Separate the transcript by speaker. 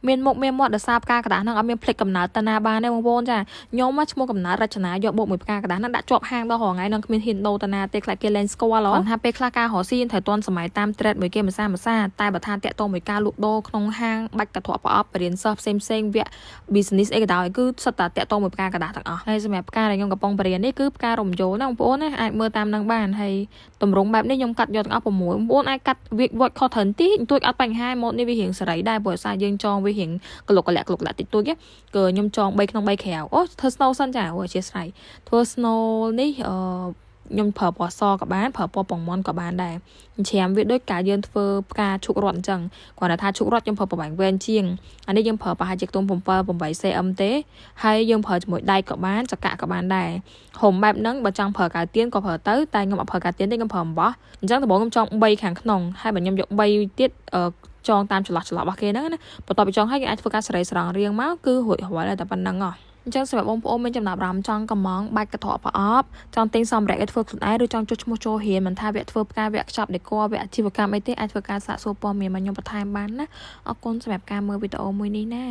Speaker 1: មានមុខមានមាត់ដោយសារផ្កាកដាស់ហ្នឹងអត់មានផ្លេចកំណើតតាណាបានទេបងប្អូនចាខ្ញុំមកឈ្មោះកំណើតរចនាយកបុកមួយផ្កាកដាស់ហ្នឹងដាក់ជាប់ហាងដល់រហងៃនឹងគ្មានហ៊ានដូរតាណាទេខ្លាចគេលែងស្គាល់គាត់ថាពេលខ្លះការរកស៊ីត្រូវទាន់សម័យតាម trend មួយគេមិនសាតែបើថាតាក់ទងមួយការលក់ដូរក្នុងហាងបាច់កត្រកប្រអប់បរិញ្ញាសិស្សផ្សេងវគ្គ business អីក៏ដោយគឺសិតតែតាក់ទងមួយផ្កាកដាស់ទាំងអស់ហើយសម្រាប់ផ្កាដែលខ្ញុំកំពុងបរិញ្ញានេះគឺផ្ការំយោលណាបងប្អូនណាអាចមើលតាមនឹងបានហើយតម្រងបែបនេះខ្ញុំកាត់យកទាំងអស់6បងប្អូនអាចកាត់វាវត្តខុសច្រើនតិចតួចអត់បញ្ហាម៉ូដនេះវារៀងសេរីដែរព្រោះសារយើងចងវារៀងក្លុកក្លាក់តិចតួចគឺខ្ញុំចង3ក្នុង3ក្រៅអូធ្វើ snow សិនចាអូអធិស្ឋានធ្វើ snow នេះខ្ញុំប្រើពណ៌សក៏បានប្រើពណ៌ពងមាន់ក៏បានដែរច្រាមវាដូចការយើងធ្វើផ្កាឈុករត់អញ្ចឹងគាត់ថាឈុករត់ខ្ញុំប្រើប្រហែលវែងជាងអានេះយើងប្រើប្រហែលជាខ្ទង់7 8 cm ទេហើយយើងប្រើជាមួយដៃក៏បានចកាក៏បានដែរហុំបែបហ្នឹងបើចង់ប្រើកាវទៀនក៏ប្រើទៅតែខ្ញុំអត់ប្រើកាវទៀនទេខ្ញុំប្រើអំបោះអញ្ចឹងដំបូងខ្ញុំចង3ខាងក្នុងហើយបើខ្ញុំយក3ទៀតចងតាមចន្លោះរបស់គេហ្នឹងណាបន្ទាប់ពីចងហើយគេអាចធ្វើការសរេស្រង់រៀងមកគឺរួចរាល់តែប៉ុណ្្នឹងអញ្ចឹងសម្រាប់បងប្អូនមានចំណាប់អារម្មណ៍ចង់កំងបាច់កត្រកប្រអប់ចង់ទិញសម្ភារៈឲ្យធ្វើខ្លួនឯងឬចង់ចុះឈ្មោះចូលរៀនមិនថាវគ្គធ្វើផ្កាវគ្គខ្ចប់ដេកវគ្គអាជីវកម្មអីទេអាចធ្វើការសាកសួរព័ត៌មានមកខ្ញុំបន្ថែមបានណាអរគុណសម្រាប់ការមើលវីដេអូមួយនេះណា